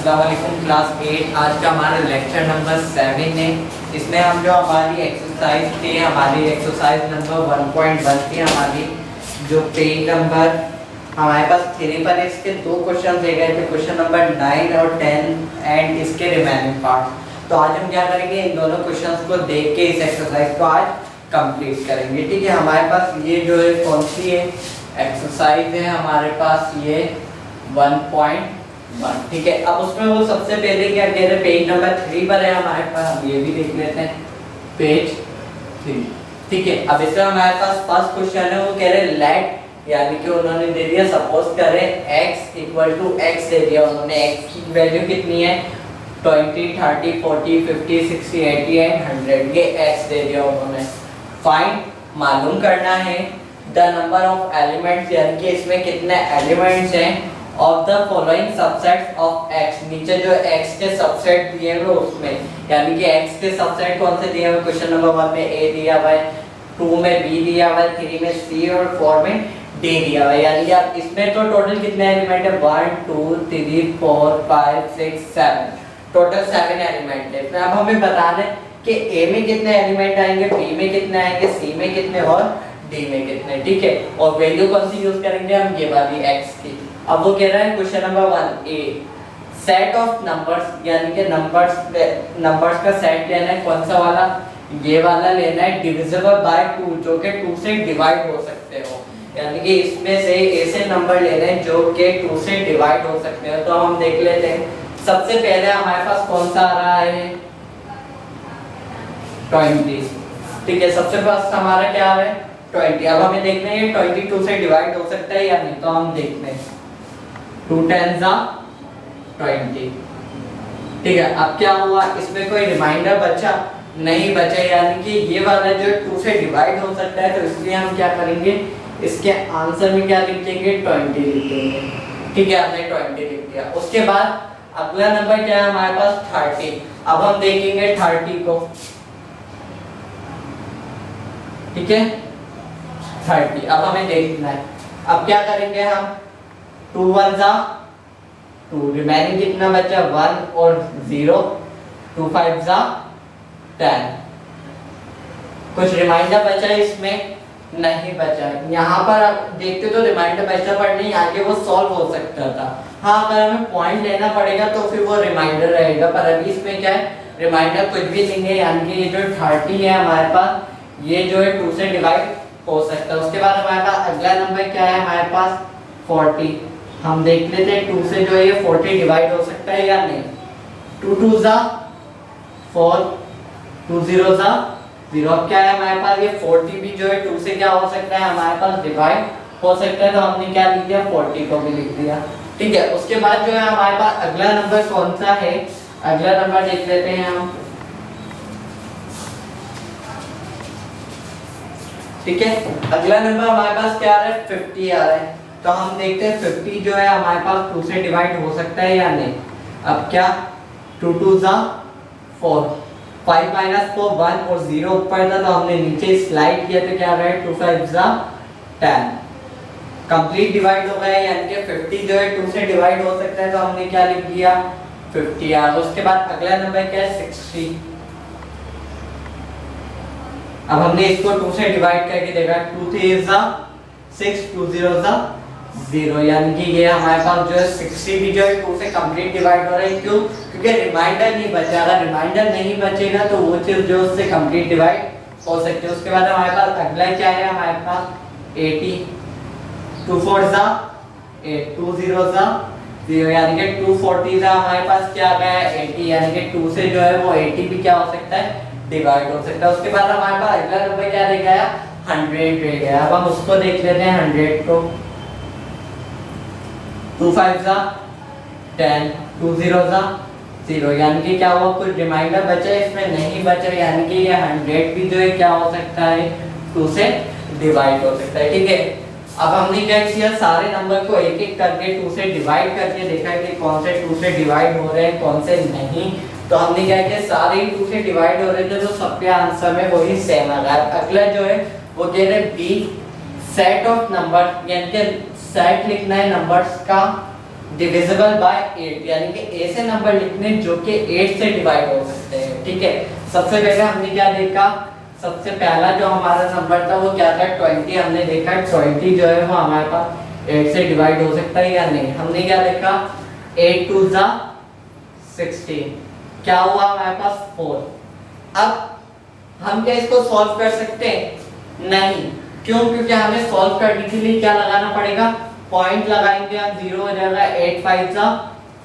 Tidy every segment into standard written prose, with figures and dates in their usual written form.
अस्सलाम वालेकुम क्लास 8। आज का हमारा लेक्चर नंबर 7 है। इसमें हम जो हमारी एक्सरसाइज थी, हमारी एक्सरसाइज नंबर 1.1 थी, हमारी जो पेज नंबर हमारे पास 3 पर इसके दो क्वेश्चन दिए गए थे, क्वेश्चन नंबर 9 और 10 एंड इसके रिमेनिंग पार्ट। तो आज हम क्या करेंगे, इन दोनों क्वेश्चंस को देख के इस एक्सरसाइज को आज कंप्लीट करेंगे। ठीक है, हमारे पास ये जो है कौन सी है एक्सरसाइज है, हमारे पास ये 1.1। ठीक है, अब उसमें वो सबसे पहले क्या कह रहे, पेज नंबर 3 पर है हमारे पास, हम ये भी देख लेते हैं पेज 3। ठीक है, अब इसमें हमारे पास फर्स्ट क्वेश्चन है, वो कह रहे लेट, यानी कि उन्होंने दे दिया, सपोज करें x इक्वल टू x दे दिया उन्होंने, x की वैल्यू कितनी है 20, 30, 40, 50, 60, 80 एंड 100, ये x दे दिया उन्होंने। फाइंड, मालूम करना है द नंबर ऑफ एलिमेंट्स, यानी कि इसमें कितने एलिमेंट्स हैं, of the following subsets of x, नीचे जो x के सबसेट दिए हुए उसमें, यानी कि x के सबसेट कौन से दिए हुए, क्वेश्चन नंबर 1 में a दिया हुआ है, 2 में b दिया हुआ है, 3 में c और 4 में d दिया हुआ है। यानी कि आप इसमें तो टोटल कितने एलिमेंट है, 1 2 3 4 5 6 7, टोटल 7 एलिमेंट है। इसमें अब हमें बता दें कि a में कितने एलिमेंट आएंगे, b में कितने आएंगे, c में कितने और d में कितने। ठीक है, और वैल्यू कौन सी यूज करेंगे हम, ये वाली x की। अब वो कह रहा है question number 1 A, set of numbers, यानी कि नंबर्स का सेट लेना है, कौन सा वाला, ये वाला लेना है, डिविजिबल बाय 2, जो कि 2 से डिवाइड हो सकते हो, यानी कि इसमें से ऐसे नंबर लेने हैं जो कि 2 से डिवाइड हो सकते हैं। तो हम देख लेते हैं, सबसे पहले हमारे पास कौन सा आ रहा है 20। ठीक है, सबसे पास हमारा क्या आ रहा है 20। अब हमें देखना है ये 22 से डिवाइड हो सकता है या नहीं, तो हम देखते हैं 2 10 20। ठीक है, अब क्या हुआ, इसमें कोई रिमाइंडर बचा नहीं बचा, यानी कि ये वाला जो 2 से डिवाइड हो सकता है, तो इसलिए हम क्या करेंगे, इसके आंसर में क्या लिखेंगे 20 लिख देंगे। ठीक है, हमने 20 लिख दिया। उसके बाद अगला नंबर क्या है हमारे पास 30। अब हम देखेंगे 30 को। ठीक है, 30 अब हमें देखना है। अब क्या करेंगे हम, 2 1 2, रिमेनिंग कितना बचा 1 और 0, 2 5 10। कुछ रिमाइंडर बचा है इसमें, नहीं बचा। यहाँ पर आप देखते तो रिमाइंडर बचा, पर नहीं आगे वो सॉल्व हो सकता था। हाँ, अगर हमें पॉइंट लेना पड़ेगा तो फिर वो रिमाइंडर रहेगा, पर अभी इसमें क्या है, रिमाइंडर कुछ भी नहीं है, यानी कि ये जो 30 है हमारे पास, ये जो है 2 से डिवाइड हो सकता है। उसके बाद हमारे पास अगला नंबर क्या है हमारे पास 40। हम देख लेते हैं 2 से जो है ये 40 डिवाइड हो सकता है या नहीं। 2 2 4, 2 0 0। अब क्या है हमारे पास, ये 40 भी जो है 2 से क्या हो सकता है हमारे पास डिवाइड हो सकता है, तो हमने क्या लिख दिया 40 को भी लिख दिया। ठीक है, उसके बाद जो है हमारे पास अगला नंबर कौन सा है, अगला नंबर देख लेते हैं हम। ठीक है, अगला नंबर हमारे पास क्या आ रहा है 50 आ रहा है, तो हम देखते हैं 50 जो है हमारे पास 2 से डिवाइड हो सकता है या नहीं। अब क्या 2 2 4, 5 4 1 और 0 ऊपर था, तो हमने नीचे स्लाइड किया, तो क्या आ रहा है 2 5 10, कंप्लीट डिवाइड हो गया, यानी कि 50 जो है 2 से डिवाइड हो सकता है, तो हमने क्या लिख दिया 50 आ। उसके बाद अगला नंबर क्या है 60। अब हमने इसको 2 से डिवाइड करके देखा, 2 3 6, 2 0 0, यानी कि ये हमारे पास जो है 60 भी जो है 2 से कंप्लीट डिवाइड हो रहा है। क्यों, क्योंकि रिमाइंडर नहीं बचा, अगर रिमाइंडर नहीं बचेगा तो वो चीज जो उससे कंप्लीट डिवाइड हो सकती है। उसके बाद हमारे पास अगला क्या है हमारे पास 80, 2 4 8, 2 0 0, यानी कि 2 40 हमारे पास क्या आ गया 80, यानी कि 2 से जो है वो 80 भी क्या हो सकता है डिवाइड हो सकता है। उसके बाद हमारे पास अगला नंबर क्या रह गया 100 रह गया। अब हम उसको देख लेते हैं 100 को। 2 5 10, 2 0 0, यानी कि क्या हुआ, कुछ रिमाइंडर बचा इसमें नहीं बचा, यानी कि ये 100 भी जो है क्या हो सकता है 2 से डिवाइड हो सकता है। ठीक है, अब हमने क्या किया, सारे नंबर को एक एक करके 2 से डिवाइड करके देखा कि कौन से 2 से डिवाइड हो रहे हैं कौन से नहीं। तो हमने क्या किया, सारे ही 2 से डिवाइड हो रहे थे, तो सबके आंसर में वही सेम आ गया। अगला जो है वो कह रहे बी, सेट ऑफ नंबर, यानी कि सेट लिखना है नंबर्स का डिविजिबल बाय 8, यानी कि ऐसे नंबर लिखने जो कि 8 से डिवाइड हो सकते हैं। ठीक है, सबसे पहले हमने क्या देखा, सबसे पहला जो हमारा नंबर था वो क्या था 20। हमने देखा 20 जो है वो हमारे पास 8 से डिवाइड हो सकता है या नहीं। हमने क्या देखा 8 2 जा 16, क्या हुआ हमारे पास 4। अब हम क्या इसको सॉल्व कर सकते हैं? नहीं, क्यों? क्योंकि हमें सॉल्व करने के लिए क्या लगाना पड़ेगा, पॉइंट लगाएंगे हम, 0 हो जाएगा, 8 5 जा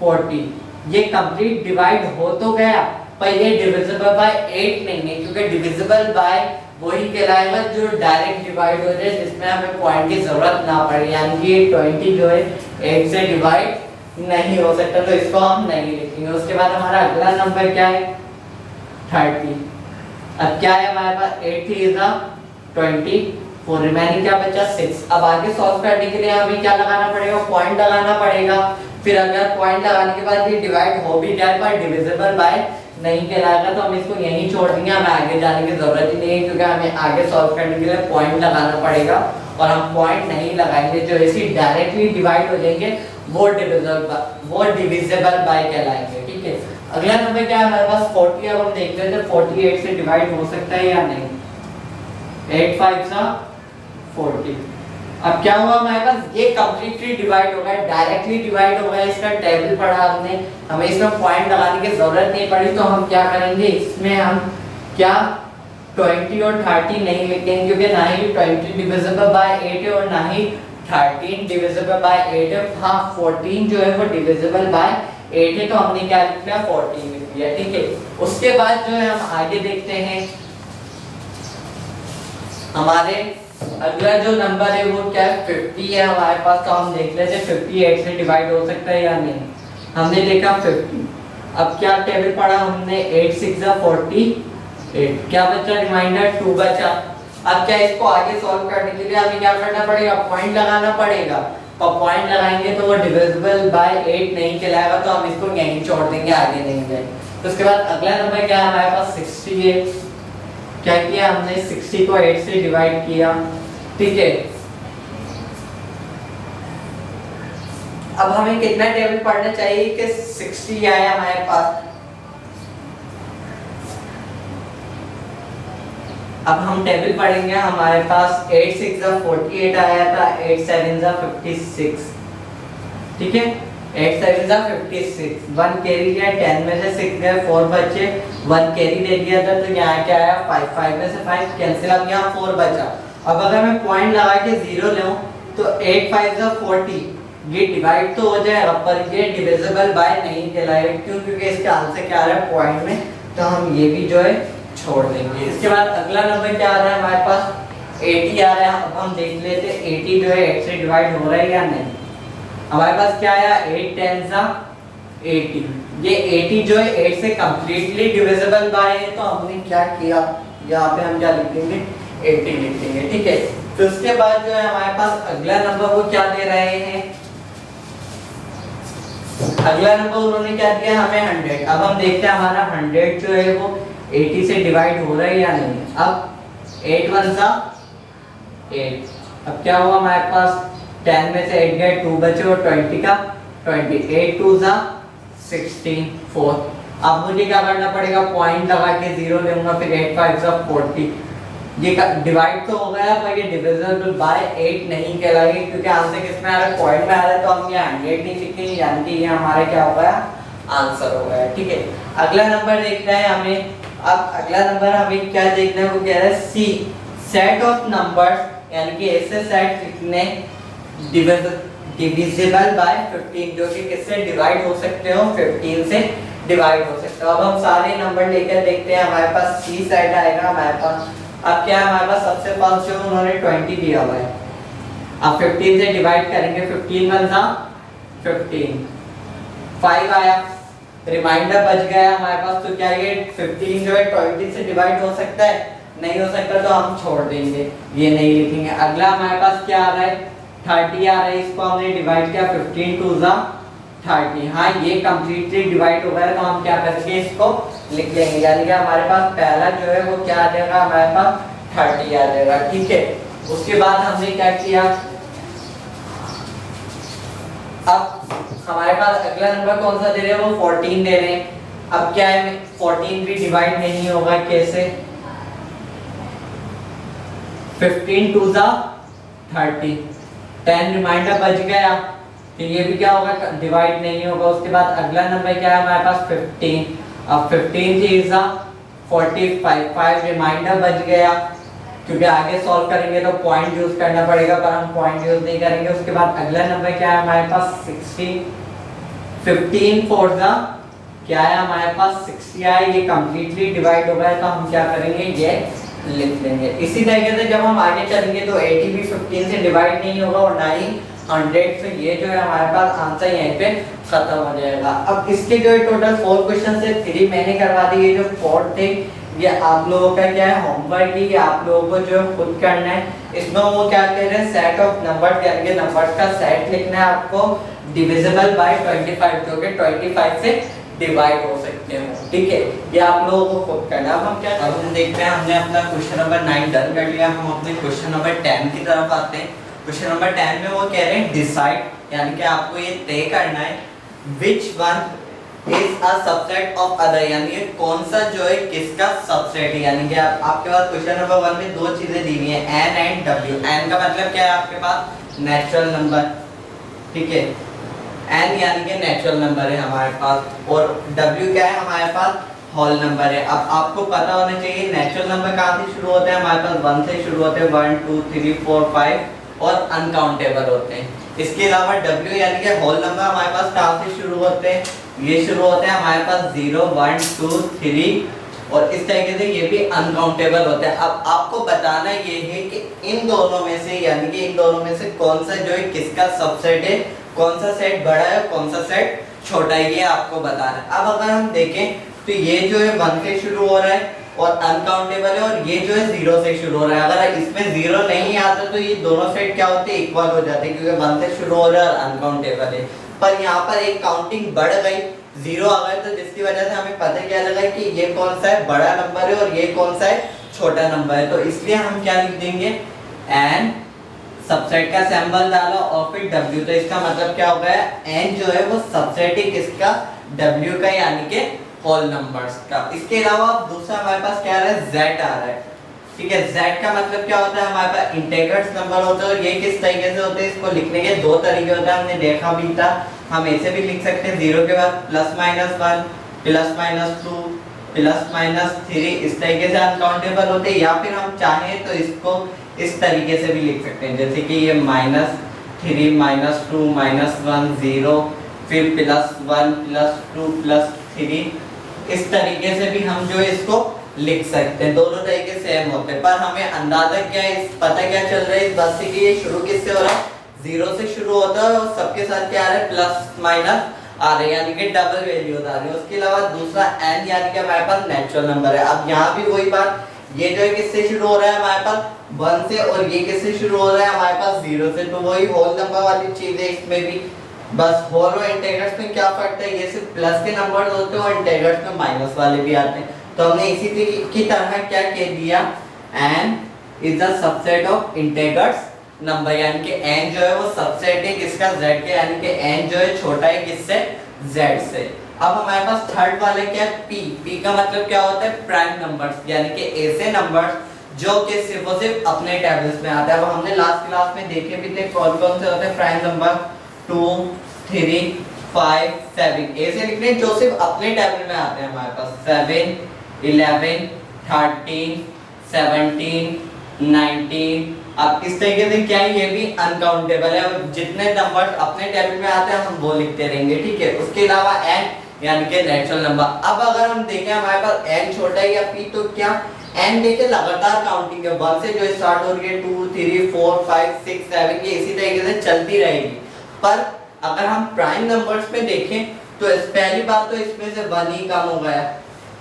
40। ये कंप्लीट डिवाइड हो तो गया, पर ये डिविजिबल बाय 8 नहीं है, क्योंकि डिविजिबल बाय वही कहलाएगा जो डायरेक्ट डिवाइड हो जाए, जिसमें हमें पॉइंट की जरूरत ना पड़े, यानी कि 20 जो है 8 से डिवाइड नहीं हो सकता, तो इसको हम नहीं लिखेंगे। उसके बाद हमारा अगला नंबर क्या है 30। अब क्या है हमारे पास 8 3 जा 24, रिमेनिंग क्या बचा 6। अब आगे सॉल्व करने के लिए हमें क्या लगाना पड़ेगा, पॉइंट लगाना पड़ेगा। फिर अगर पॉइंट लगाने के बाद ये डिवाइड हो भी जाए पर डिविजिबल बाय नहीं कहलाएगा, तो हम इसको यहीं छोड़ देंगे, हमें आगे जाने की जरूरत ही नहीं है, क्योंकि हमें आगे सॉल्व करने के लिए पॉइंट लगाना पड़ेगा, और हम पॉइंट नहीं लगाएंगे। जो ऐसे डायरेक्टली डिवाइड हो जाएंगे वो डिविजिबल बाय कहलाएंगे। ठीक है, अगला नंबर क्या है हमारे पास 40। अब हम देखते हैं 48 से डिवाइड हो सकता है या नहीं। 8 5 जा 40। अब क्या हुआ हमारे पास, ये कंप्लीटली डिवाइड हो गया, डायरेक्टली डिवाइड हो गया, इसका टेबल पढ़ा हमने, हमें इसमें पॉइंट लगाने की जरूरत नहीं पड़ी, तो हम क्या करेंगे, इसमें हम क्या 20 और 30 नहीं लिखेंगे, क्योंकि ना ही 20 डिविजिबल बाय 8 है और ना ही 13 डिविजिबल बाय 8 है। हाँ 14 जो है वो डिविजिबल बाय 8 है, तो हमने क्या लिख लिया 14 लिख दिया। ठीक है, उसके बाद जो है हम आगे देखते हैं, हमारे अगला जो नंबर है वो क्या है 50 है हमारे पास, तो हम देख लेते हैं 58 से डिवाइड हो सकता है या नहीं। हमने देखा 50, अब क्या टेबल पढ़ा हमने, 8 6 जा 48, क्या बचा रिमाइंडर 2 बचा। अब क्या इसको आगे सॉल्व करने के लिए हमें क्या करना पड़ेगा, पॉइंट लगाना पड़ेगा, और पॉइंट लगाएंगे तो वो डिविजिबल बाय 8 नहीं कहलाएगा, तो हम इसको यहीं छोड़ देंगे, आगे नहीं जाएंगे। उसके बाद अगला नंबर क्या है हमारे पास 60 है। क्या किया हमने 60 को 8 से डिवाइड किया। ठीक है, अब हमें कितना टेबल पढ़ना चाहिए कि 60 आया हमारे पास। अब हम टेबल पढ़ेंगे, हमारे पास 8 6 जा 48 आया था, 8 7 जा 56। ठीक है, 8 7 जा 56, 1 कैरी लिया, 10 में से 6 गए, 4 बचे, 1 कैरी ले लिया था, तो यहाँ क्या आया 5, 5 में से 5 कैंसिल, अब यहाँ 4 बचा। अब अगर मैं पॉइंट लगा के 0 लूं तो 8 5 जा 40, ये डिवाइड तो हो जाएगा पर ये डिविजिबल बाय नहीं कहलाएगा, क्यों? क्योंकि इसका आंसर क्या आ रहा है पॉइंट में, तो हम ये भी जो है छोड़ देंगे। इसके बाद अगला नंबर क्या आ रहा है हमारे पास 80 आ रहा है। अब हम देख लेते हैं 80 जो है 8 से डिवाइड हो रहा है या नहीं। हमारे पास क्या आया 8 10 जा 80, ये 80 जो है 8 से कंप्लीटली डिविजिबल बाय है, तो हमने क्या किया, यहाँ पे हम क्या लिख देंगे 80 लिख देंगे। ठीक है, तो उसके बाद जो है हमारे पास अगला नंबर वो क्या दे रहे हैं, अगला नंबर उन्होंने क्या दिया हमें 100। अब हम देखते हैं हमारा 100 जो है वो 80 से डिवाइड हो रहा है या नहीं। अब 8 1 जा 8, अब क्या हुआ हमारे पास 10 में से 8 गए, 2 बचे और 20 का 20, 8 2 जा 16 4। अब मुझे क्या करना पड़ेगा, पॉइंट लगा के 0 लूंगा, फिर 8 5 जा 40, ये डिवाइड तो हो गया पर ये डिविजिबल बाय 8 नहीं कहलाएगी, क्योंकि आंसर किसमें आ रहा है पॉइंट में आ रहा है, तो हम ये 100 नहीं लिखेंगे, यानी कि ये हमारा क्या हो गया आंसर हो गया। ठीक है, अगला नंबर देखना है हमें। अब अगला नंबर हमें क्या देखना है, वो कह रहा है सी सेट ऑफ नंबर्स, यानी कि ऐसे सेट लिखने डिविजिबल बाय 15, जो कि किससे डिवाइड हो सकते हो 15 से डिवाइड हो सकते हो। अब हम सारे नंबर लेकर देखते हैं, हमारे पास सी सेट आएगा हमारे पास। अब क्या है हमारे पास सबसे फर्स्ट जो उन्होंने 20 दिया हुआ है, अब 15 से डिवाइड करेंगे, 15 1 जा 15, 5 आया, रिमाइंडर बच गया हमारे पास, तो क्या ये 15 जो है 20 से डिवाइड हो सकता है, नहीं हो सकता, तो हम छोड़ देंगे, ये नहीं लिखेंगे। अगला हमारे पास क्या आ रहा है 30 आ रहा है, इसको हमने डिवाइड किया, 15 2 जा 30, हाँ ये कंप्लीटली डिवाइड हो गया, तो हम क्या करेंगे इसको लिख लेंगे, यानी कि हमारे पास पहला जो है वो क्या आ जाएगा हमारे पास 30 आ जाएगा। ठीक है, उसके बाद हमने क्या किया, अब हमारे पास अगला नंबर कौन सा दे रहे हैं, वो 14 दे रहे हैं। अब क्या है, 14 भी डिवाइड नहीं होगा, कैसे, 15 टू ज़ा 30, 10 रिमाइंडर बच गया, तो ये भी क्या होगा, डिवाइड नहीं होगा। उसके बाद अगला नंबर क्या है हमारे पास 15, अब 15 इज 45, 5 रिमाइंडर बच गया, क्योंकि आगे सॉल्व करेंगे तो पॉइंट यूज करना पड़ेगा, पर हम पॉइंट यूज नहीं करेंगे। उसके बाद अगला नंबर क्या है हमारे पास 60, 15 फोर ज़ा क्या है हमारे पास 60 आए, ये कंप्लीटली डिवाइड हो गया, तो हम क्या करेंगे, ये लिख लेंगे। इसी तरीके से जब हम आगे चलेंगे तो 80 भी 15 से डिवाइड नहीं होगा और ना ही 100 से, ये जो है हमारे पास आंसर यहीं पे खत्म हो जाएगा। अब इसके जो टोटल 4 क्वेश्चन से 3 मैंने करवा दी, ये जो 4 थे ये आप लोगों का क्या है होमवर्क ही, आप लोगों को जो खुद करना है। इसमें वो क्या कह रहे हैं, सेट ऑफ नंबर, यानी कि नंबर्स का सेट लिखना है आपको, डिविजिबल बाय 25, जो कि 25 से डिवाइड हो सकते हो, ठीक है, ये आप लोगों को खुद करना है। अब हम क्या, अब हम देखते हैं, हमने अपना क्वेश्चन नंबर 9 डन कर लिया, हम अपने क्वेश्चन नंबर 10 की तरफ आते हैं। क्वेश्चन नंबर 10 में वो कह रहे हैं डिसाइड, यानी कि आपको ये तय करना है, which one is a subset of other, यानी कि कौन सा जो है किसका सबसेट है। यानी कि आपके पास क्वेश्चन नंबर 1 में दो चीजें दी हुई हैं, n एंड w। n का मतलब क्या है आपके पास, नेचुरल नंबर, ठीक है, n यानी कि नेचुरल नंबर है हमारे पास, और w क्या है हमारे पास, होल नंबर है। अब आपको पता होना चाहिए नेचुरल नंबर कहाँ से शुरू होते हैं, हमारे पास 1 से शुरू होते हैं, 1 2 3 4 5 और अनकाउंटेबल होते हैं। इसके अलावा w यानी कि होल नंबर हमारे पास कहाँ से शुरू होते हैं, ये शुरू होते हैं हमारे पास 0 1 2 3, और इस तरीके से ये भी अनकाउंटेबल होते हैं। अब आपको बताना ये है कि इन दोनों में से, यानी कि इन दोनों में से कौन सा जो है किसका सबसेट है, कौन सा सेट बड़ा है, कौन सा सेट छोटा है, ये आपको बताना है। अब अगर हम देखें तो ये जो है 1 से शुरू हो रहा है और अनकाउंटेबल है, और ये जो है 0 से शुरू हो रहा है। अगर इसमें 0 नहीं आता तो ये दोनों सेट क्या होते हैं, इक्वल हो जाते हैं, क्योंकि 1 से शुरू हो रहा है और अनकाउंटेबल है। पर यहाँ पर एक काउंटिंग बढ़ गई, 0 आ गया, तो जिसकी वजह से हमें पता क्या लगा कि ये कौन सा है, बड़ा नंबर है, और ये कौन सा है, छोटा नंबर है। तो इसलिए हम क्या लिख देंगे, n सबसेट का सिंबल डालो और फिर w, तो इसका मतलब क्या हो गया, n जो है वो सबसेट है किसका, w का, यानी कि होल नंबर्स का। इसके अलावा दूसरा हमारे पास क्या आ रहा है, z आ रहा है, ठीक है। z का मतलब क्या होता है, हमारे पास इंटीग्रल्स नंबर होते हैं, और ये किस तरीके से होते हैं, इसको लिखने के दो तरीके होते हैं, हमने देखा भी था। हम ऐसे भी लिख सकते हैं, 0 के बाद +-1 +-2 +-3, इस तरीके से अनकाउंटेबल होते हैं। या फिर हम चाहें तो इसको इस तरीके से भी लिख सकते हैं, जैसे कि ये -3 -2 -1 0, फिर +1 +2 +3, इस तरीके से भी हम जो है इसको लिख सकते हैं। दोनों तरीके सेम होते हैं, पर हमें अंदाजा क्या है, पता क्या चल रहा है इस बात से कि ये शुरू किससे हो रहा है, 0 से शुरू होता है, और सबके साथ क्या आ रहा है, प्लस माइनस आ रहे हैं, यानी कि डबल वैल्यूज आ रही है। उसके अलावा दूसरा n, यानी कि हमारे पास नेचुरल नंबर है। अब यहाँ भी वही बात, ये जो है किससे शुरू हो रहा है हमारे पास 1 से, और ये किससे शुरू हो रहा है हमारे पास 0 से, तो वही होल नंबर वाली चीज है इसमें भी। बस होल और इंटीग्रल्स में क्या फर्क है, ये सिर्फ प्लस के नंबर होते हैं और इंटीग्रल्स में माइनस वाले भी आते हैं। तो हमने इसी की तरह क्या कह दिया, n is the subset of integrals number, यानी कि n जो है वो सबसेट है किसका, z के, यानी कि n जो है छोटा है किससे, z से। अब हमारे पास थर्ड वाले क्या है, p का मतलब क्या होता है, प्राइम नंबर्स, यानी कि ऐसे नंबर्स जो कि सिर्फ और सिर्फ अपने टेबल्स में आते हैं। अब हमने लास्ट क्लास में देखे भी थे कौन कौन से होते हैं प्राइम नंबर, 2 3 5 7, ऐसे लिखने जो सिर्फ अपने टेबल में आते हैं हमारे पास, 7 11 13 17 19। अब इस तरीके से क्या है, ये भी अनकाउंटेबल है, जितने नंबर्स अपने टेबल में आते हैं हम वो लिखते रहेंगे, ठीक है। उसके अलावा n यानी कि नेचुरल नंबर। अब अगर हम देखें हमारे पास n छोटा है या p, तो क्या n देखिए लगातार काउंटिंग है, 1 से जो स्टार्ट हो रही है 2 3 4 5 6 7, ये इसी तरीके से चलती रहेगी। पर अगर हम प्राइम नंबर्स में देखें तो पहली बात तो इसमें से 1 ही कम हो गया,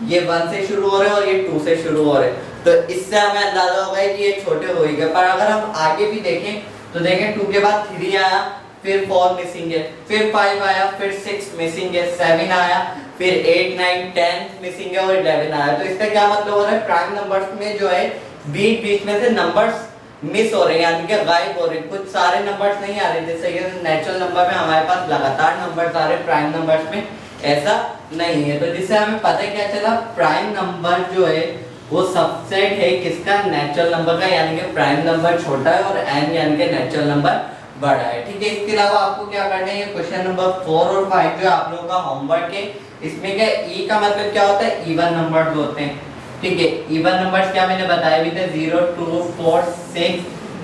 ये 1 से शुरू हो रहे हैं और ये 2 से शुरू हो रहे हैं, तो इससे हमें अंदाजा होगा कि ये छोटे हो गए। पर अगर हम आगे भी देखें तो देखें 2 के बाद 3 आया, फिर 4 मिसिंग है, फिर 5 आया, फिर 6 मिसिंग है, 7 आया, फिर 8 9 10 मिसिंग है और 11 आया। तो इसका क्या मतलब हो रहा है, प्राइम नंबर्स में जो है बीच बीच में से नंबर्स मिस हो रहे हैं, यानी कि गायब हो रहे हैं, कुछ सारे नंबर्स नहीं आ रहे। जैसे कि नेचुरल नंबर में हमारे पास लगातार नंबर्स आ रहे, प्राइम नंबर्स में ऐसा नहीं है। तो जिससे हमें पता क्या चला, प्राइम नंबर जो है वो सबसेट है किसका, नेचुरल नंबर का, यानी कि प्राइम नंबर छोटा है और n यानी कि नेचुरल नंबर बड़ा है। ठीक है, इसके अलावा आपको क्या करना है, ये क्वेश्चन नंबर 4 और 5 जो आप लोगों का होमवर्क है, इसमें क्या ई का मतलब क्या होता है, इवन नंबर्स होते हैं। ठीक है, इवन नंबर्स क्या मैंने बताया भी थे, 0 2 4 6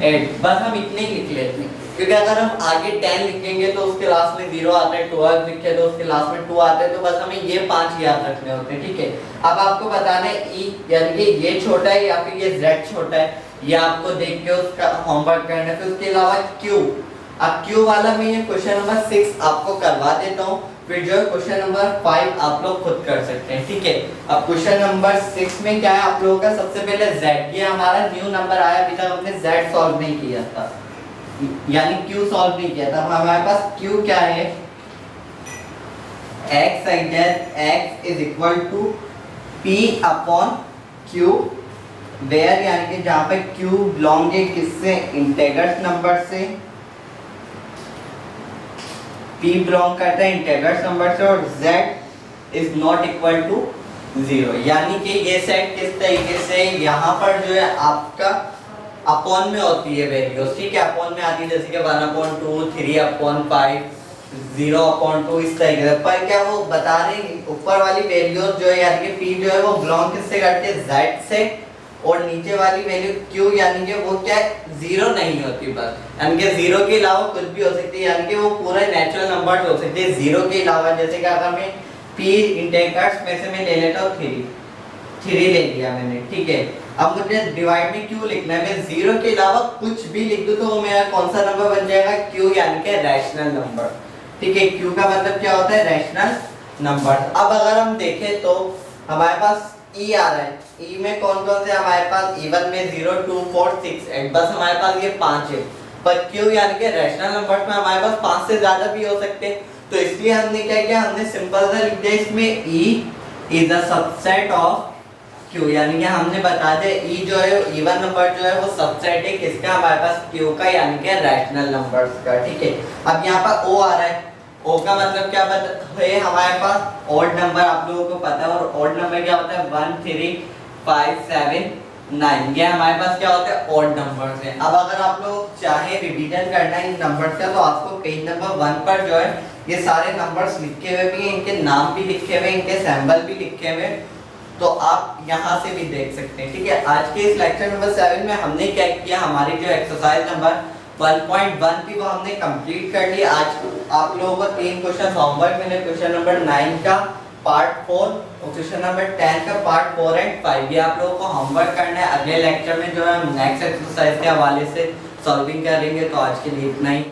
8, बस हम इतने ही लिख लेते हैं, क्योंकि अगर हम आगे 10 लिखेंगे तो उसके लास्ट में 0 आता है, 12 लिखे तो उसके लास्ट में 2 आता है, तो बस हमें ये 5 याद रखने होते हैं। ठीक है, अब आपको बताना है ई यानी कि ये छोटा है या फिर ये z छोटा है, ये आपको देख के उसका होमवर्क करना है। फिर उसके अलावा क्यू, अब क्यू वाला मैं ये क्वेश्चन नंबर 6 आपको करवा देता हूँ, फिर जो क्वेश्चन नंबर 5 आप लोग खुद कर सकते हैं। ठीक है, अब क्वेश्चन नंबर 6 में क्या है आप लोगों का, सबसे पहले z, ये हमारा न्यू नंबर आया, अभी तक हमने z सॉल्व नहीं किया था, यानी q सॉल्व नहीं किया था। हमारे पास q क्या है, x I get x is equal to p upon q, where यानी कि जहां पे q बिलोंग है किससे, इंटीजर्स नंबर से, p बिलोंग करता है इंटीजर्स नंबर से, और z is not equal to 0, यानी कि ये सेट किस तरीके से, यहाँ पर जो है आपका अपॉन में होती है वैल्यूज। ठीक है, अपॉन में आती है, जैसे कि 1/2 3/5 0/2 इस तरीके से। पर क्या वो बता रहे हैं ऊपर वाली वैल्यूज जो है यानी कि p जो है वो बिलोंग किससे करते हैं, z से, और नीचे वाली वैल्यू q यानी कि वो क्या है, 0 नहीं होती, बस यानी कि 0 के अलावा कुछ भी हो सकती है, यानी कि वो पूरे नेचुरल नंबर हो सकते हैं 0 के अलावा। जैसे कि अगर मैं p इंटीजर्स में से मैं ले लेता हूँ 3 ले लिया मैंने। ठीक है, अब मुझे डिवाइड में क्यों लिखना है, मैं 0 के अलावा कुछ भी लिख दूं तो वो मेरा कौन सा नंबर बन जाएगा, q यानी कि रैशनल नंबर। ठीक है, q का मतलब क्या होता है, रैशनल नंबर। अब अगर हम देखें तो हमारे पास e आ रहा है, e में कौन कौन से हमारे पास, इवन में 0 2 4 6 8, बस हमारे पास ये 5 है। पर q यानी कि रैशनल नंबर में हमारे पास 5 से ज्यादा भी हो सकते हैं, तो इसलिए हमने क्या किया, हमने सिंपल सा लिख दिया इसमें e is a subset of q, यानी कि हमने बता दिया e जो है इवन नंबर जो है वो सबसेट है किसका, हमारे पास q का, यानी कि रैशनल नंबर्स का। ठीक है, अब यहाँ पर o आ रहा है, o का मतलब क्या है, हमारे पास ऑड नंबर आप लोगों को पता है, और ऑड नंबर क्या होता है, 1 3 5 7 9, ये हमारे पास क्या होता है, ऑड नंबर्स हैं। अब अगर आप लोग चाहे रिवीजन करना है इन नंबर्स का, तो आपको पेज नंबर 1 पर जो है ये सारे नंबर्स लिखे हुए भी हैं, इनके नाम भी लिखे हुए, इनके सैंपल भी लिखे हुए, तो आप यहाँ से भी देख सकते हैं। ठीक है, आज के इस लेक्चर नंबर 7 में हमने क्या किया, हमारी जो एक्सरसाइज नंबर 1.1 थी वो हमने कंप्लीट कर ली। आज आप लोगों को 3 क्वेश्चन होमवर्क मिले, क्वेश्चन नंबर 9 का पार्ट 4 और क्वेश्चन नंबर 10 का पार्ट 4 एंड 5, ये आप लोगों को होमवर्क करना है। अगले लेक्चर में जो है हम नेक्स्ट एक्सरसाइज के हवाले से सॉल्विंग करेंगे। तो आज के लिए इतना ही।